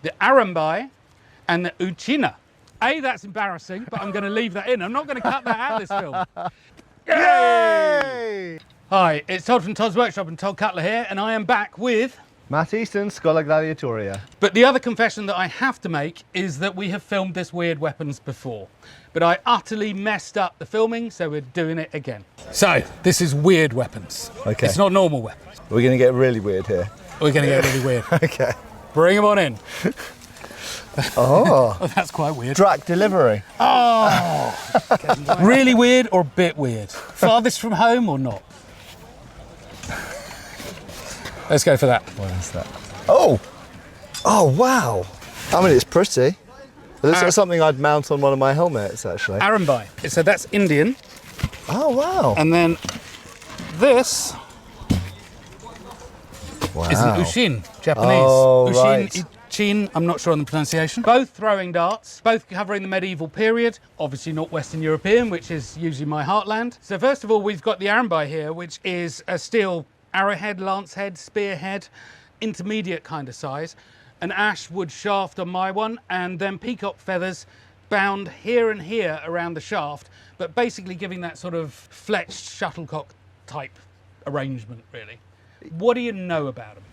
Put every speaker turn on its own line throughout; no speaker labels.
the arambai and the uchine. That's embarrassing, but I'm going to leave that in. I'm not going to cut that out of this film.
Yay!
Hi, it's Todd from Todd's Workshop and Todd Cutler here, and I am back with...
Matt Easton, Schola Gladiatoria.
But the other confession that I have to make is that we have filmed this weird weapons before, but I utterly messed up the filming, so we're doing it again. So, this is weird weapons.
Okay.
It's not normal weapons.
We're going to get really weird here.
We're going to get really weird.
Okay.
Bring them on in.
Oh.
Oh, that's quite weird.
Drac delivery.
Oh! Really weird or a bit weird? Farthest from home or not? Let's go for that.
What is that? Oh! Oh, wow. I mean, it's pretty. It looks like something I'd mount on one of my helmets, actually.
Arambai. So that's Indian.
Oh, wow.
And then this
Wow.
is an uchine, Japanese.
Oh,
uchine,
right.
uchine, I'm not sure on the pronunciation. Both throwing darts, both covering the medieval period, obviously not Western European, which is usually my heartland. So first of all, we've got the arambai here, which is a steel arrowhead, lance head, spear head, intermediate kind of size, an ash wood shaft on my one, and then peacock feathers bound here and here around the shaft, but basically giving that sort of fletched shuttlecock type arrangement, really. What do you know about them?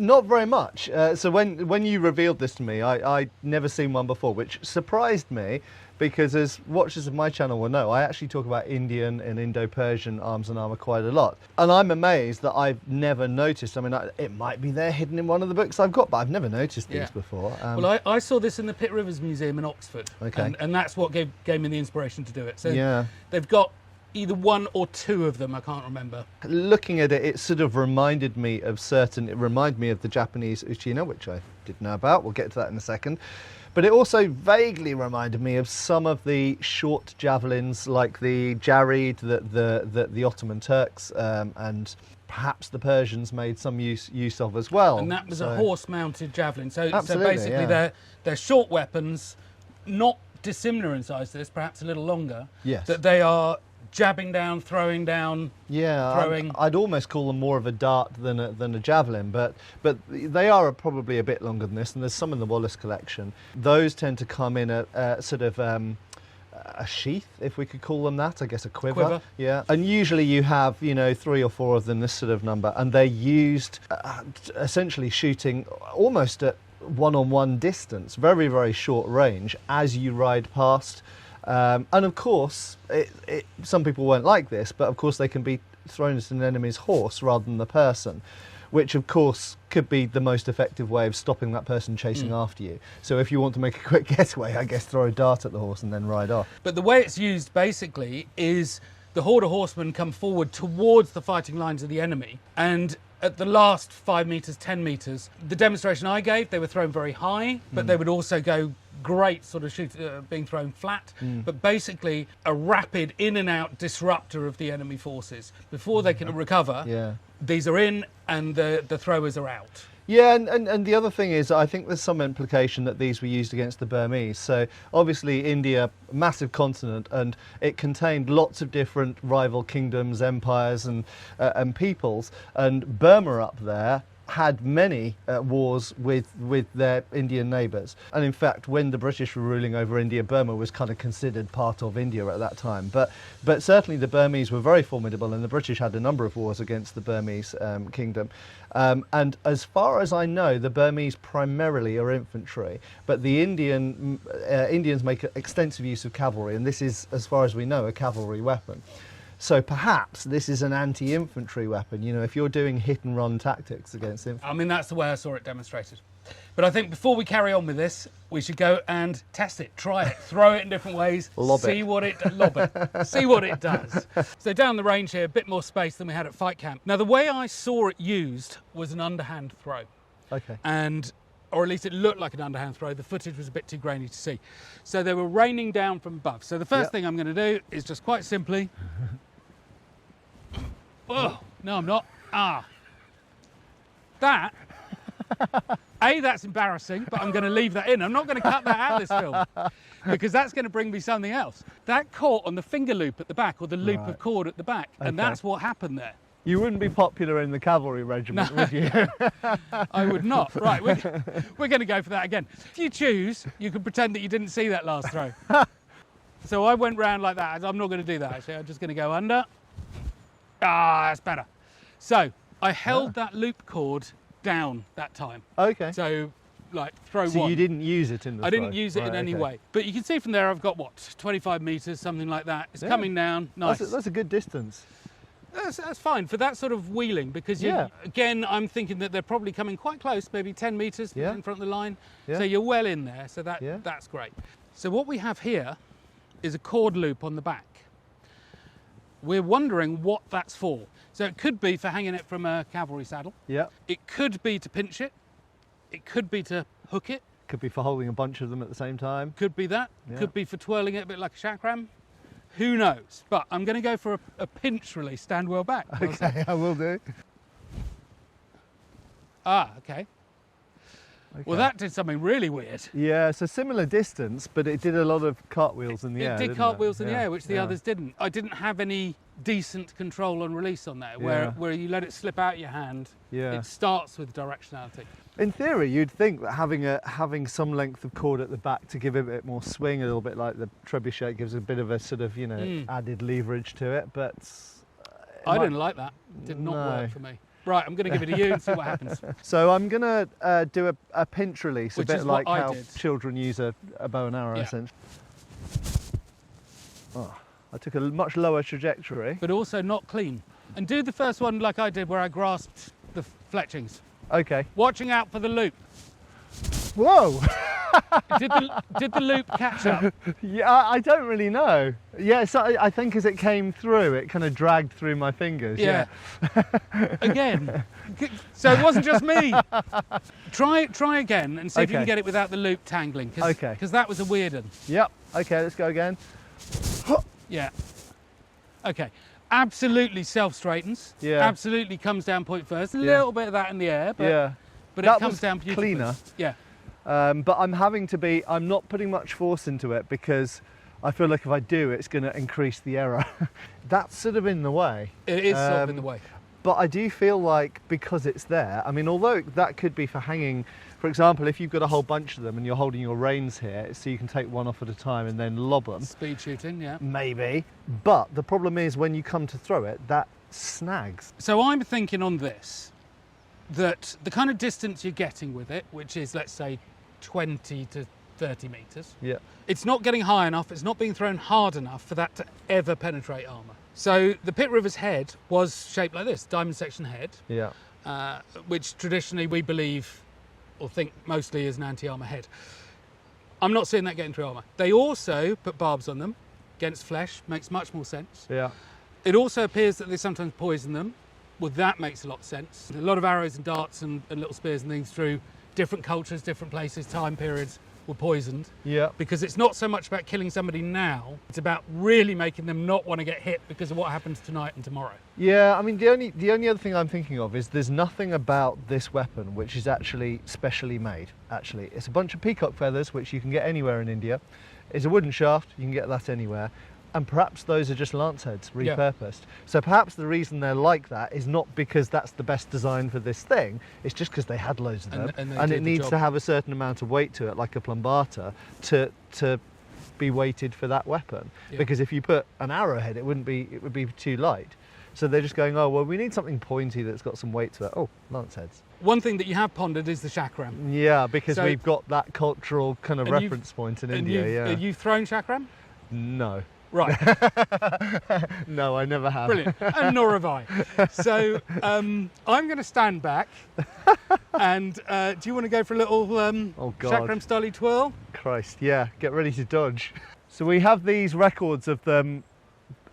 Not very much. So when you revealed this to me, I'd never seen one before, which surprised me because, as watchers of my channel will know, I actually talk about Indian and Indo-Persian arms and armour quite a lot. And I'm amazed that I've never noticed. I mean, it might be there hidden in one of the books I've got, but I've never noticed these before.
Well, I saw this in the Pitt Rivers Museum in Oxford.
Okay.
And that's what gave me the inspiration to do it. So
yeah.
They've got either one or two of them, I can't remember.
Looking at it, it sort of reminded me of it reminded me of the Japanese uchine, which I didn't know about. We'll get to that in a second. But it also vaguely reminded me of some of the short javelins, like the jarid that the Ottoman Turks and perhaps the Persians made some use of as well.
And that was a horse-mounted javelin. So basically
yeah.
they're short weapons, not dissimilar in size to this, perhaps a little longer.
Yes.
That they are jabbing down, throwing down, throwing.
I'd almost call them more of a dart than a javelin, but they are probably a bit longer than this, and there's some in the Wallace collection. Those tend to come in a sort of a sheath, if we could call them that, I guess a quiver. Yeah, and usually you have, 3 or 4 of them, this sort of number, and they're used essentially shooting almost at one-on-one distance, very, very short range as you ride past. And of course, some people won't like this, but of course they can be thrown at an enemy's horse rather than the person, which of course could be the most effective way of stopping that person chasing after you. So if you want to make a quick getaway, I guess throw a dart at the horse and then ride off.
But the way it's used basically is the horde of horsemen come forward towards the fighting lines of the enemy, and at the last 5 metres, 10 metres, the demonstration I gave, they were thrown very high, but they would also go great sort of being thrown flat, but basically a rapid in and out disruptor of the enemy forces. Before they can recover, these are in and the throwers are out.
Yeah, and the other thing is, I think there's some implication that these were used against the Burmese. So obviously India, massive continent, and it contained lots of different rival kingdoms, empires and peoples, and Burma up there had many wars with their Indian neighbours. And in fact, when the British were ruling over India, Burma was kind of considered part of India at that time. But certainly the Burmese were very formidable, and the British had a number of wars against the Burmese kingdom. And as far as I know, the Burmese primarily are infantry, but the Indians make extensive use of cavalry, and this is, as far as we know, a cavalry weapon. So perhaps this is an anti-infantry weapon, if you're doing hit-and-run tactics against infantry.
I mean, that's the way I saw it demonstrated. But I think before we carry on with this, we should go and test it, try it, throw it in different ways, see what it does. So down the range here, a bit more space than we had at fight camp. Now, the way I saw it used was an underhand throw.
Okay.
Or at least it looked like an underhand throw. The footage was a bit too grainy to see. So they were raining down from above. So the first thing I'm going to do is just quite simply... Oh, no, I'm not. That's embarrassing, but I'm going to leave that in. I'm not going to cut that out of this film because that's going to bring me something else. That caught on the finger loop at the back, or the loop of cord at the back, and that's what happened there.
You wouldn't be popular in the cavalry regiment, would you?
I would not. Right, we're going to go for that again. If you choose, you can pretend that you didn't see that last throw. So I went round like that. I'm not going to do that, actually. I'm just going to go under. Ah, that's better. So I held that loop cord down that time.
Okay.
So, like, throw
So
one.
you didn't use it in the
I
throw?
didn't use it in any
okay.
way. But you can see from there I've got, what, 25 metres, something like that. It's coming down. Nice.
That's a good distance.
That's fine for that sort of wheeling, because again, I'm thinking that they're probably coming quite close, maybe 10 metres in front of the line.
Yeah.
So you're well in there, so that's great. So what we have here is a cord loop on the back. We're wondering what that's for. So it could be for hanging it from a cavalry saddle.
Yeah.
It could be to pinch it. It could be to hook it.
Could be for holding a bunch of them at the same time.
Could be that.
Yeah.
Could be for twirling it a bit like a chakram. Who knows? But I'm going to go for a pinch release, stand well back.
Okay, I will do.
Ah, okay. Well, that did something really weird.
Yeah, it's a similar distance, but it did a lot of cartwheels in the air.
It did cartwheels in the air, which the
Yeah.
others didn't. I didn't have any decent control on release on there,
Yeah.
where you let it slip out your hand.
Yeah.
It starts with directionality.
In theory, you'd think that having some length of cord at the back to give it a bit more swing, a little bit like the trebuchet, gives a bit of a sort of, added leverage to it, but...
I didn't like that. It did not work for me. Right, I'm going to give it a you and see what happens.
So I'm going to do a pinch release,
Which
a bit
is
like
what I
how
did.
children use a bow and arrow,
Yeah.
essentially. Oh, I took a much lower trajectory.
But also not clean. And do the first one like I did, where I grasped the fletchings.
Okay.
Watching out for the loop.
Whoa!
Did the loop catch up?
Yeah, I don't really know. Yeah, so I think as it came through, it kind of dragged through my fingers. Yeah.
Again. So it wasn't just me. Try again and see if you can
Okay.
get it without the loop tangling.
Okay.
Because that was a weird one.
Yep. Okay, let's go again.
Yeah. Okay. Absolutely self-straightens.
Yeah.
Absolutely comes down point first. A little bit of that in the air, but,
Yeah.
but
That
it comes
was
down beautifully.
cleaner.
Yeah.
But I'm not putting much force into it because I feel like if I do, it's going to increase the error. That's sort of in the way.
It is sort of in the way.
But I do feel like because it's there, I mean, although that could be for hanging, for example, if you've got a whole bunch of them and you're holding your reins here, so you can take one off at a time and then lob them.
Speed shooting, yeah.
Maybe. But the problem is when you come to throw it, that snags.
So I'm thinking on this, that the kind of distance you're getting with it, which is, let's say, 20 to 30 metres,
Yeah.
it's not getting high enough, it's not being thrown hard enough for that to ever penetrate armour. So the Pitt River's head was shaped like this, diamond section head,
Yeah.
which traditionally we believe, or think mostly is an anti-armour head. I'm not seeing that getting through armour. They also put barbs on them against flesh, makes much more sense.
Yeah.
It also appears that they sometimes poison them. Well, that makes a lot of sense. A lot of arrows and darts and little spears and things through different cultures, different places, time periods were poisoned.
Yeah.
Because it's not so much about killing somebody now, it's about really making them not want to get hit because of what happens tonight and tomorrow.
Yeah, I mean, the only other thing I'm thinking of is there's nothing about this weapon which is actually specially made, actually. It's a bunch of peacock feathers, which you can get anywhere in India. It's a wooden shaft, you can get that anywhere. And perhaps those are just lance heads, repurposed. So perhaps the reason they're like that is not because that's the best design for this thing, it's just because they had loads of them.
And they
And
did
it
the
needs
job.
to have a certain amount of weight to it, like a plumbata, to be weighted for that weapon.
Yeah.
Because if you put an arrowhead, it would be too light. So they're just going, oh, well, we need something pointy that's got some weight to it. Oh, lance heads.
One thing that you have pondered is the chakram.
Yeah, because
So-
we've got that cultural kind of
And you've-
reference point in
And
India,
you've,
yeah.
you've thrown chakram?
No.
Right,
No, I never have.
brilliant. And nor have I. So I'm going to stand back. And do you want to go for a little
Oh, God.
chakram style twirl?
Christ, yeah, get ready to dodge. So we have these records of them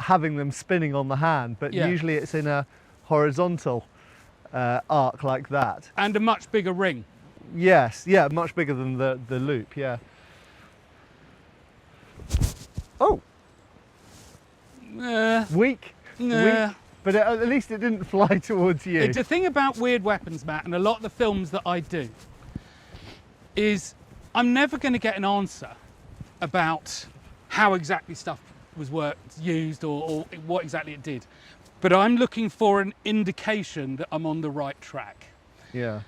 having them spinning on the hand, but
Yeah.
usually it's in a horizontal arc like that.
And a much bigger ring.
Yes, yeah, much bigger than the loop, yeah. Oh, weak,
Nah.
weak, but at least it didn't fly towards you.
The thing about weird weapons, Matt, and a lot of the films that I do, is I'm never going to get an answer about how exactly stuff was used or what exactly it did. But I'm looking for an indication that I'm on the right track.
Yeah.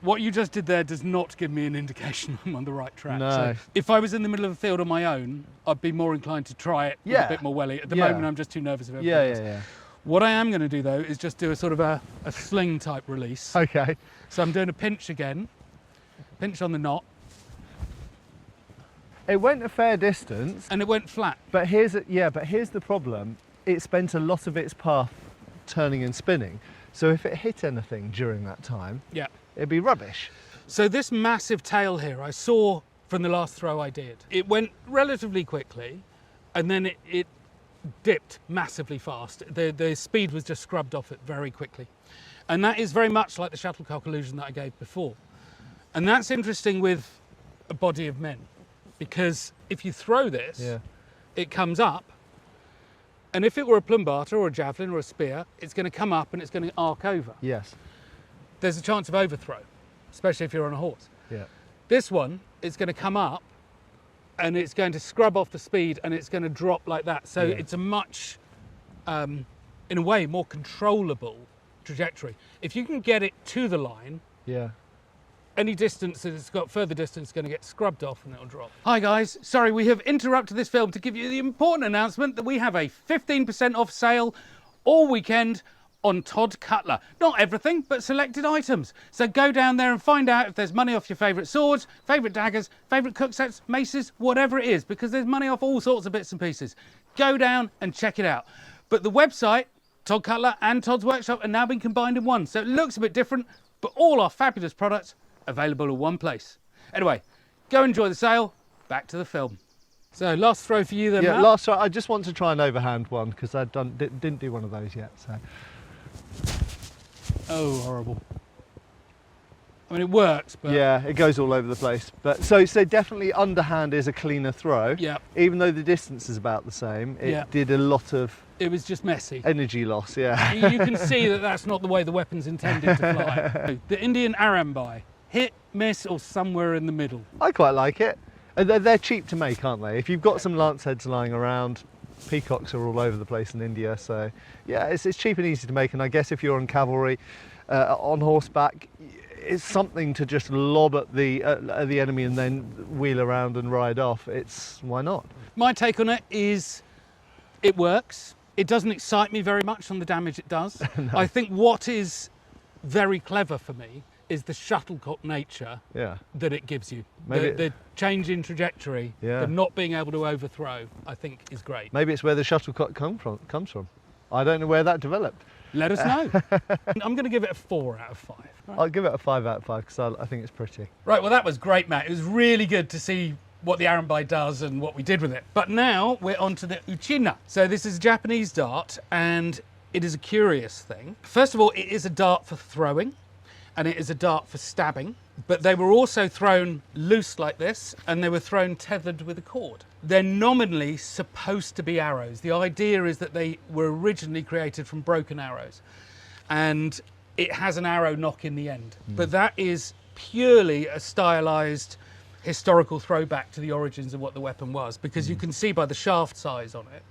What you just did there does not give me an indication I'm on the right track.
No.
So if I was in the middle of a field on my own, I'd be more inclined to try it with a bit more welly. At the moment, I'm just too nervous of everything else. What I am going to do, though, is just do a sort of a sling type release.
Okay.
So I'm doing a pinch again. Pinch on the knot.
It went a fair distance.
And it went flat.
But here's the problem. It spent a lot of its path turning and spinning. So if it hit anything during that time, it'd be rubbish.
So this massive tail here, I saw from the last throw I did. It went relatively quickly, and then it dipped massively fast. The speed was just scrubbed off it very quickly. And that is very much like the shuttlecock illusion that I gave before. And that's interesting with a body of men, because if you throw this, it comes up, and if it were a plumbata or a javelin or a spear, it's going to come up and it's going to arc over.
Yes.
There's a chance of overthrow, especially if you're on a horse.
Yeah.
This one is going to come up and it's going to scrub off the speed and it's going to drop like that. So it's a much, in a way, more controllable trajectory. If you can get it to the line, any distance that it's got further distance is going to get scrubbed off and it'll drop. Hi guys, sorry we have interrupted this film to give you the important announcement that we have a 15% off sale all weekend on Todd Cutler. Not everything, but selected items. So go down there and find out if there's money off your favourite swords, favourite daggers, favourite cook sets, maces, whatever it is, because there's money off all sorts of bits and pieces. Go down and check it out. But the website, Todd Cutler and Todd's Workshop, are now being combined in one. So it looks a bit different, but all our fabulous products available in one place. Anyway, go enjoy the sale. Back to the film. So last throw for you then, Matt.
Last throw. I just want to try an overhand one because I didn't do one of those yet. So.
Oh, horrible. I mean, it works, but...
Yeah, it goes all over the place. But so definitely underhand is a cleaner throw.
Yeah.
Even though the distance is about the same, it did a lot of...
It was just messy.
Energy loss, yeah.
You can see that that's not the way the weapon's intended to fly. The Indian arambai. Hit, miss, or somewhere in the middle.
I quite like it. And they're cheap to make, aren't they? If you've got some lance heads lying around, peacocks are all over the place in India. So, yeah, it's cheap and easy to make. And I guess if you're on cavalry, on horseback, it's something to just lob at the enemy and then wheel around and ride off. Why not?
My take on it is it works. It doesn't excite me very much on the damage it does. No. I think what is very clever for me is the shuttlecock nature that it gives you. The change in trajectory, the not being able to overthrow, I think is great.
Maybe it's where the shuttlecock comes from. I don't know where that developed.
Let us know. I'm going to give it a 4 out of 5. Right.
I'll give it a 5 out of 5 because I think it's pretty.
Right, well that was great, Matt. It was really good to see what the arambai does and what we did with it. But now we're on to the uchine. So this is a Japanese dart and it is a curious thing. First of all, it is a dart for throwing. And it is a dart for stabbing, but they were also thrown loose like this, and they were thrown tethered with a cord. They're nominally supposed to be arrows. The idea is that they were originally created from broken arrows, and it has an arrow nock in the end. But that is purely a stylized historical throwback to the origins of what the weapon was, because you can see by the shaft size on it,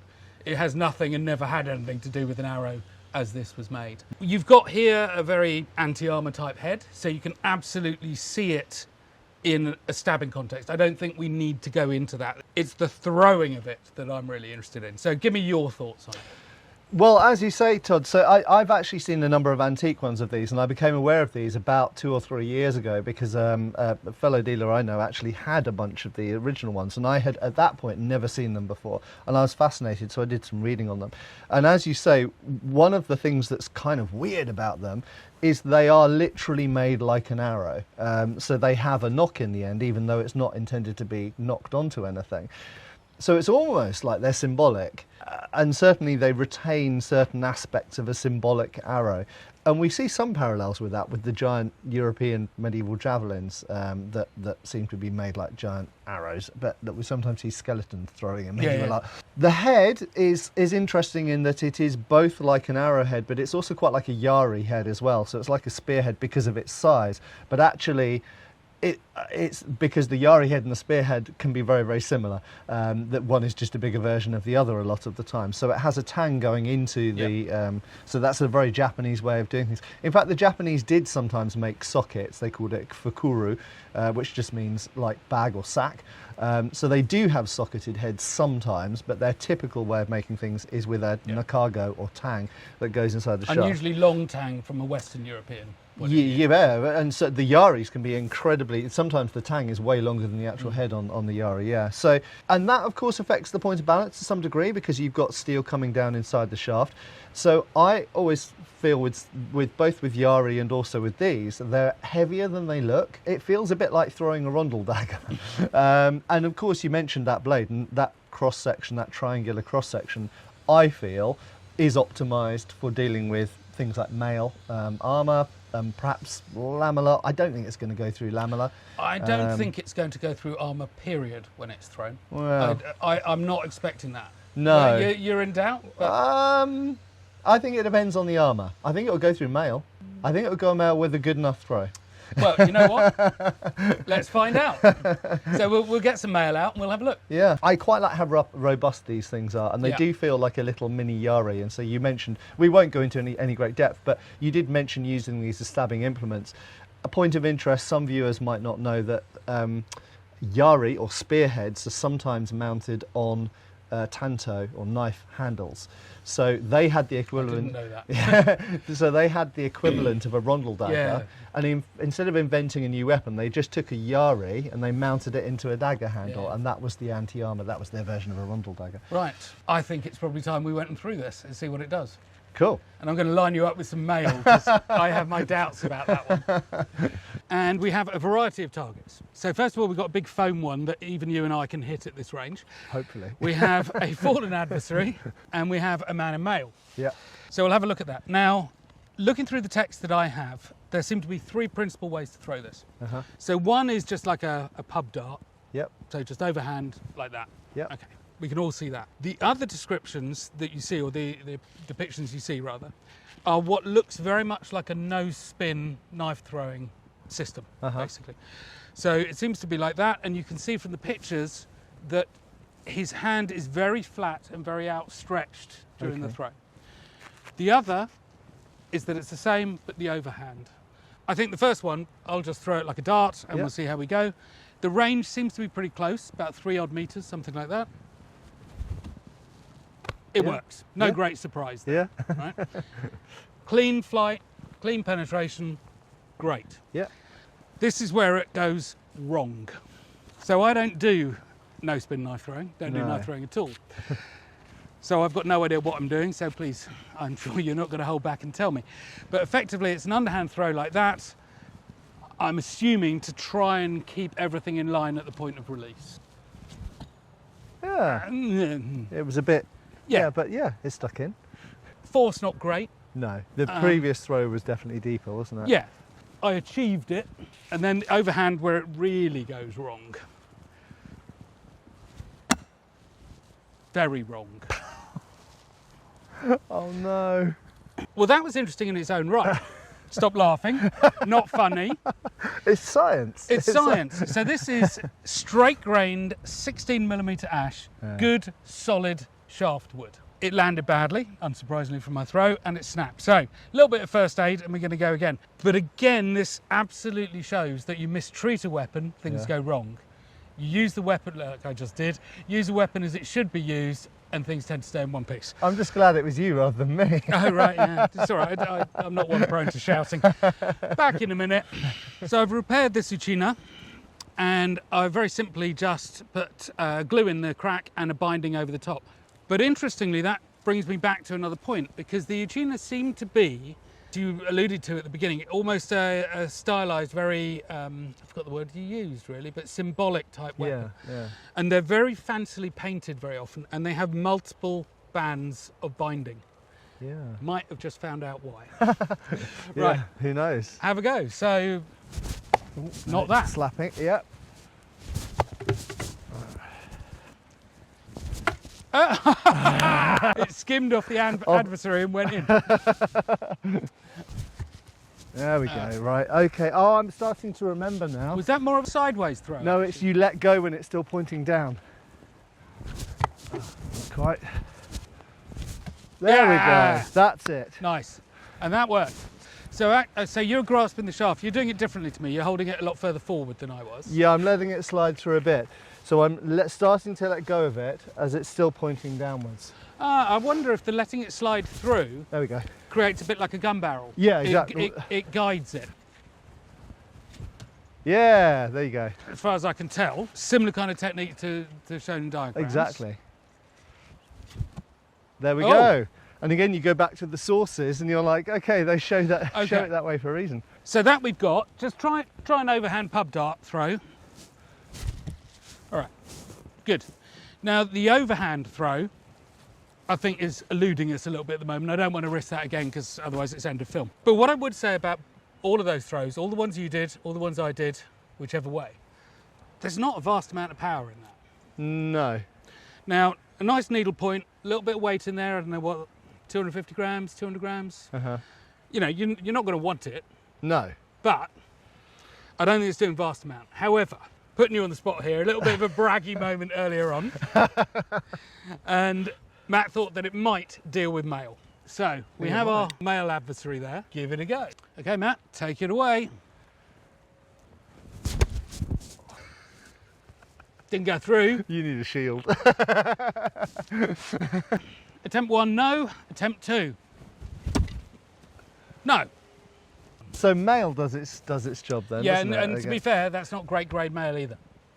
it has nothing and never had anything to do with an arrow as this was made. You've got here a very anti-armour type head, so you can absolutely see it in a stabbing context. I don't think we need to go into that. It's the throwing of it that I'm really interested in. So give me your thoughts on it.
Well, as you say, Todd, so I've actually seen a number of antique ones of these, and I became aware of these about 2 or 3 years ago because a fellow dealer I know actually had a bunch of the original ones, and I had at that point never seen them before, and I was fascinated, so I did some reading on them. And as you say, one of the things that's kind of weird about them is they are literally made like an arrow. So they have a nock in the end, even though it's not intended to be knocked onto anything. So it's almost like they're symbolic, and certainly they retain certain aspects of a symbolic arrow. And we see some parallels with that with the giant European medieval javelins that seem to be made like giant arrows, but that we sometimes see skeletons throwing them. The head is interesting in that it is both like an arrowhead, but it's also quite like a yari head as well. So it's like a spearhead because of its size, but actually It's because the Yari head and the spearhead can be very, very similar. That one is just a bigger version of the other a lot of the time. So it has a tang going into the... so that's a very Japanese way of doing things. In fact, the Japanese did sometimes make sockets. They called it fukuru, which just means like bag or sack. So they do have socketed heads sometimes, but their typical way of making things is with a nakago or tang that goes inside the shaft.
Unusually long tang from a Western European.
Yeah, and so the Yaris can be incredibly... Sometimes the tang is way longer than the actual head on the Yari, yeah. So, and that, of course, affects the point of balance to some degree because you've got steel coming down inside the shaft. So I always feel with both with Yari and also with these, they're heavier than they look. It feels a bit like throwing a rondel dagger. And, of course, you mentioned that blade, and that cross-section, that triangular cross-section, I feel, is optimised for dealing with things like mail, armour, perhaps lamella. I don't think it's going to go through lamella.
I don't think it's going to go through armour, period, when it's thrown.
Well,
I'm not expecting that.
No.
You're in doubt?
I think it depends on the armour. I think it'll go through mail. I think it'll go mail with a good enough throw.
Well, you know what? Let's find out. So we'll get some mail out and we'll have a look.
Yeah, I quite like how robust these things are, and they do feel like a little mini Yari. And so you mentioned, we won't go into any great depth, but you did mention using these as stabbing implements. A point of interest, some viewers might not know that Yari or spearheads are sometimes mounted on tanto or knife handles. So they had the equivalent.
I didn't know that.
So they had the equivalent of a rondel dagger, and instead of inventing a new weapon, they just took a Yari and they mounted it into a dagger handle, and that was the anti-armour. That was their version of a rondel dagger.
Right. I think it's probably time we went through this and see what it does.
Cool.
And I'm going to line you up with some mail because I have my doubts about that one. And we have a variety of targets. So first of all, we've got a big foam one that even you and I can hit at this range.
Hopefully.
We have a fallen adversary and we have a man in mail.
Yeah.
So we'll have a look at that. Now, looking through the text that I have, there seem to be three principal ways to throw this. So one is just like a pub dart.
Yep.
So just overhand like that.
Yep.
Okay. We can all see that. The other descriptions that you see, or the depictions you see rather, are what looks very much like a no-spin knife throwing system, basically. So it seems to be like that, and you can see from the pictures that his hand is very flat and very outstretched during the throw. The other is that it's the same, but the overhand. I think the first one, I'll just throw it like a dart, and we'll see how we go. The range seems to be pretty close, about 3 odd metres, something like that. It works. No great surprise there. Right? Clean flight, clean penetration, great.
Yeah.
This is where it goes wrong. So I don't do no-spin knife throwing, don't do knife throwing at all. So I've got no idea what I'm doing, so please, I'm sure you're not going to hold back and tell me. But effectively, it's an underhand throw like that. I'm assuming to try and keep everything in line at the point of release.
Yeah. It was a bit... Yeah, but it's stuck in.
Force not great.
No, the previous throw was definitely deeper, wasn't it?
Yeah, I achieved it. And then the overhand where it really goes wrong. Very wrong.
Oh no.
Well, that was interesting in its own right. Stop laughing. Not funny.
It's science.
It's science. So this is straight-grained 16mm ash, good, solid shaft wood. It landed badly, unsurprisingly from my throw, and it snapped. So a little bit of first aid and we're going to go again. But again, this absolutely shows that you mistreat a weapon, things go wrong. You use the weapon, like I just did, use the weapon as it should be used, and things tend to stay in one piece.
I'm just glad it was you rather than me.
Oh, right, yeah. It's all right. I'm not one prone to shouting. Back in a minute. So I've repaired this uchine, and I very simply just put glue in the crack and a binding over the top. But interestingly, that brings me back to another point, because the uchine seemed to be, as you alluded to at the beginning, almost a stylised, very, I forgot the word you used really, but symbolic type weapon.
Yeah.
And they're very fancily painted very often, and they have multiple bands of binding.
Yeah.
Might have just found out why.
Right. Who knows?
Have a go. So, not that.
Slapping, yeah.
It skimmed off the adversary and went in.
There we go, right, okay. Oh, I'm starting to remember now.
Was that more of a sideways throw?
No, it's you let go when it's still pointing down. Not quite. There we go, that's it.
Nice, and that worked. So, so you're grasping the shaft, you're doing it differently to me, you're holding it a lot further forward than I was.
Yeah, I'm letting it slide through a bit. So I'm starting to let go of it as it's still pointing downwards.
I wonder if the letting it slide through
There we go.
creates a bit like a gun barrel.
Yeah, exactly.
It guides it.
Yeah, there you go.
As far as I can tell, similar kind of technique to shown in diagrams.
Exactly. There we
Oh.
go. And again, you go back to the sources and you're like, okay, they show it that way for a reason.
So that we've got, just try an overhand pub dart throw. All right, good. Now the overhand throw, I think is eluding us a little bit at the moment. I don't want to risk that again because otherwise it's end of film. But what I would say about all of those throws, all the ones you did, all the ones I did, whichever way, there's not a vast amount of power in that.
No.
Now, a nice needle point, a little bit of weight in there, I don't know what, 250 grams, 200 grams.
Uh-huh.
You know, you're not going to want it,
No.
but I don't think it's doing vast amount. However, putting you on the spot here, a little bit of a braggy moment earlier on, and Matt thought that it might deal with male. So we have our male adversary there. Give it a go. Okay, Matt, take it away. Didn't go through.
You need a shield.
Attempt 1, no. Attempt 2. No.
So male does its job then,
Yeah,
doesn't it?
and to be fair, that's not great grade male either.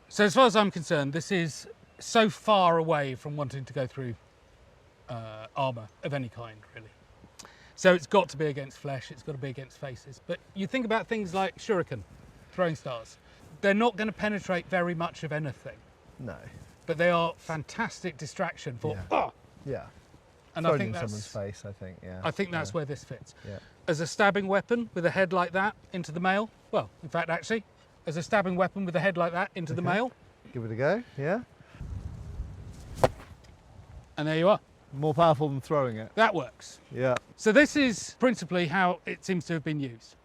So as far as I'm concerned, this is so far away from wanting to go through armour of any kind, really. So it's got to be against flesh, it's got to be against faces. But you think about things like shuriken, throwing stars. They're not going to penetrate very much of anything,
No.
but they are fantastic distraction for.
Yeah.
Ah!
Yeah.
And
Thrown
I think
in
that's
someone's face, I think, yeah.
I think that's where this fits.
Yeah.
As a stabbing weapon with a head like that into the male. Well, in fact, actually, as a stabbing weapon with a head like that into the male.
Give it a go, yeah.
And there you are.
More powerful than throwing it.
That works.
Yeah.
So this is principally how it seems to have been used.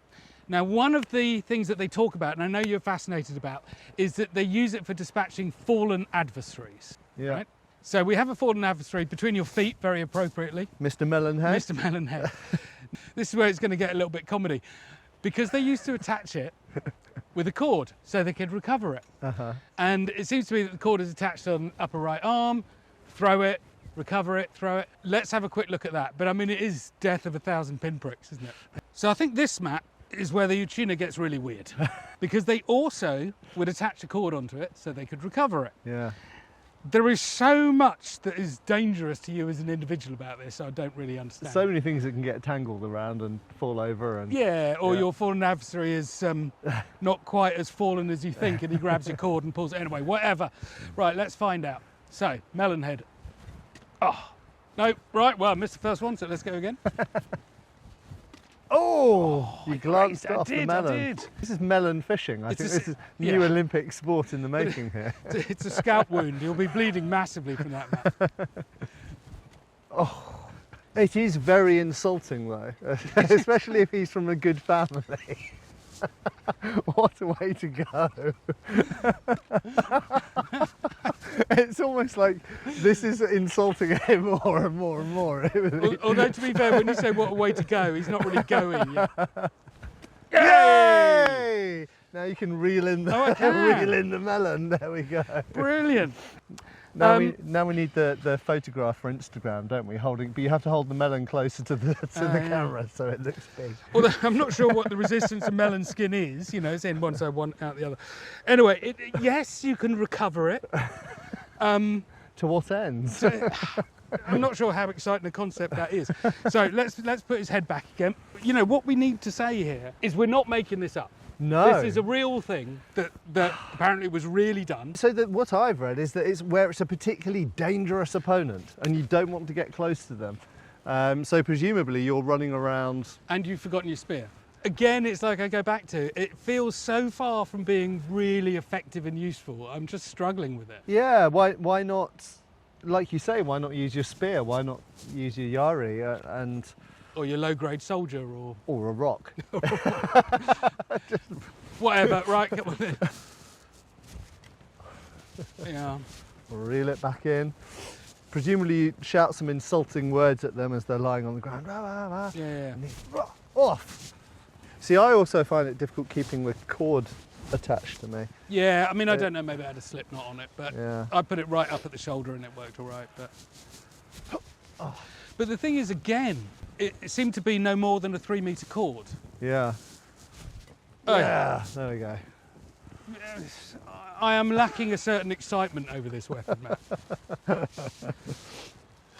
Now, one of the things that they talk about, and I know you're fascinated about, is that they use it for dispatching fallen adversaries.
Yeah.
Right? So we have a fallen adversary between your feet, very appropriately.
Mr. Melonhead.
Mr. Melonhead. This is where it's going to get a little bit comedy, because they used to attach it with a cord so they could recover it.
Uh-huh.
And it seems to me that the cord is attached on upper right arm, throw it, recover it, throw it. Let's have a quick look at that. But I mean, it is death of 1,000 pinpricks, isn't it? So I think this map is where the uchine gets really weird, because they also would attach a cord onto it so they could recover it.
Yeah.
There is so much that is dangerous to you as an individual about this, I don't really understand.
So many things that can get tangled around and fall over. And
Yeah, or
Yeah.
your fallen adversary is not quite as fallen as you think, and he grabs your cord and pulls it anyway, whatever. Right, let's find out. So, Melonhead. Oh, no, right, well, I missed the first one, so let's go again.
Oh, you glanced
I
off
did,
the melon.
I did.
This is melon fishing. I
It's
think
a
this is
yeah.
new Olympic sport in the making here.
It's a scalp wound. You'll be bleeding massively from that, Matt.
It is very insulting though, especially if he's from a good family. What a way to go. It's almost like this is insulting him more and more and more.
Although, to be fair, when you say what a way to go, he's not really going yet.
Yay! Now you can reel in the
Oh, I can.
reel in the melon. There we go.
Brilliant.
Now we need the photograph for Instagram, don't we? But you have to hold the melon closer to the camera so it looks big.
Although I'm not sure what the resistance of melon skin is. You know, it's in one side, one out the other. Anyway, yes, you can recover it.
To what ends?
I'm not sure how exciting a concept that is. So let's put his head back again. You know, what we need to say here is we're not making this up.
No.
This is a real thing that apparently was really done.
So what I've read is that it's where it's a particularly dangerous opponent and you don't want to get close to them. So presumably you're running around.
And you've forgotten your spear. Again, it's like I go back to, it feels so far from being really effective and useful. I'm just struggling with it.
Yeah, why not, like you say, why not use your spear? Why not use your yari? And
Or your low-grade soldier, or
a rock.
whatever. Right, come on in. Yeah.
Reel it back in. Presumably you shout some insulting words at them as they're lying on the ground. Rah, rah, rah.
Yeah.
And off. See, I also find it difficult keeping the cord attached to me.
Yeah, I mean, I don't know, maybe I had a slip knot on it, but
Yeah.
I put it right up at the shoulder and it worked all right. But the thing is, again, it seemed to be no more than a 3-metre cord.
Yeah.
Oh,
Yeah, there we go.
I am lacking a certain excitement over this weapon, Matt.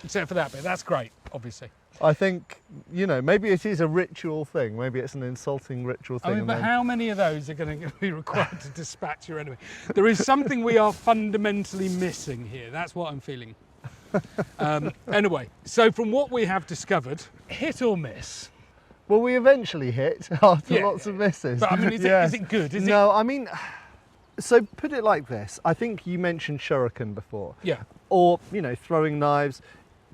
Except for that bit. That's great, obviously.
I think, you know, maybe it is a ritual thing. Maybe it's an insulting ritual thing.
I mean, but how many of those are going to be required to dispatch your enemy? There is something we are fundamentally missing here. That's what I'm feeling. Anyway, so from what we have discovered, hit or miss?
Well, we eventually hit after lots of misses.
But I mean, is it good?
No, I mean, so put it like this. I think you mentioned shuriken before.
Yeah.
Or, you know, throwing knives.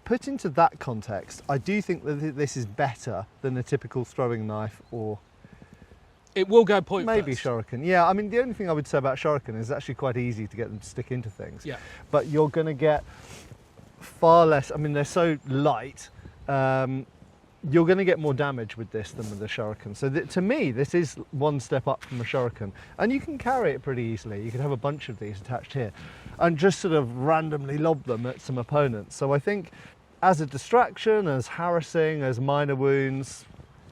Put into that context, I do think that this is better than a typical throwing knife or...
It will go point
maybe
first.
shuriken. Yeah, I mean, the only thing I would say about shuriken is it's actually quite easy to get them to stick into things.
Yeah.
But you're going to get far less... I mean, they're so light. You're going to get more damage with this than with a shuriken. So to me, this is one step up from a shuriken. And you can carry it pretty easily. You can have a bunch of these attached here and just sort of randomly lob them at some opponents. So I think as a distraction, as harassing, as minor wounds,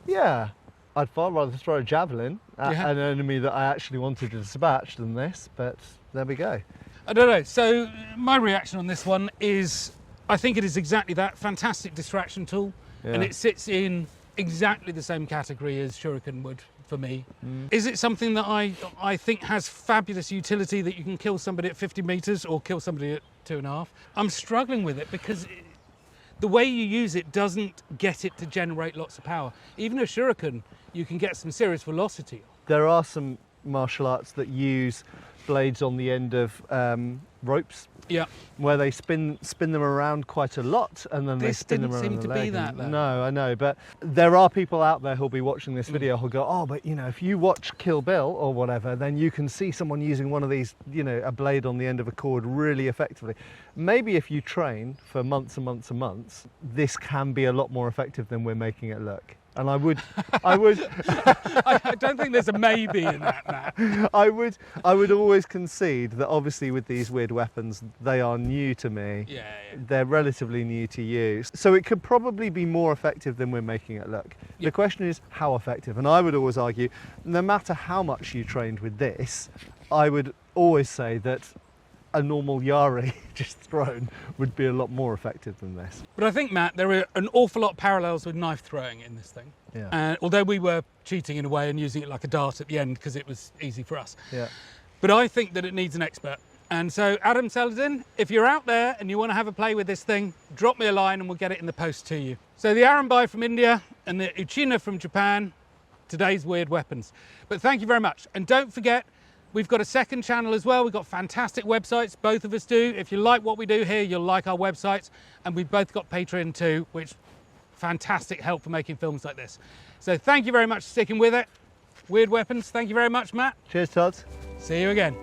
yeah, I'd far rather throw a javelin at an enemy that I actually wanted to dispatch than this, but there we go.
I don't know. So my reaction on this one is, I think it is exactly that, fantastic distraction tool.
Yeah.
And it sits in exactly the same category as shuriken would for me. Is it something that I think has fabulous utility, that you can kill somebody at 50 metres or kill somebody at 2.5? I'm struggling with it because the way you use it doesn't get it to generate lots of power. Even a shuriken, you can get some serious velocity.
There are some martial arts that use blades on the end of ropes.
Yeah.
Where they spin them around quite a lot, and then they spin them around the leg.
This didn't seem to be that, though.
No, I know, but there are people out there who'll be watching this video who'll go, oh, but you know, if you watch Kill Bill or whatever, then you can see someone using one of these, you know, a blade on the end of a cord really effectively. Maybe if you train for months and months and months, this can be a lot more effective than we're making it look. And I would.
I don't think there's a maybe in that, Matt.
I would always concede that obviously with these weird weapons, they are new to me.
Yeah.
They're relatively new to you. So it could probably be more effective than we're making it look.
Yeah.
The question is how effective. And I would always argue, no matter how much you trained with this, I would always say that a normal Yari just thrown would be a lot more effective than this.
But I think, Matt, there are an awful lot of parallels with knife throwing in this thing.
Yeah.
And although we were cheating in a way and using it like a dart at the end because it was easy for us.
Yeah.
But I think that it needs an expert. And so, Adam Saladin, if you're out there and you want to have a play with this thing, drop me a line and we'll get it in the post to you. So the arambai from India and the uchine from Japan, today's weird weapons. But thank you very much. And don't forget, we've got a second channel as well. We've got fantastic websites, both of us do. If you like what we do here, you'll like our websites. And we've both got Patreon too, which fantastic help for making films like this. So thank you very much for sticking with it. Weird weapons, thank you very much, Matt.
Cheers, Todd.
See you again.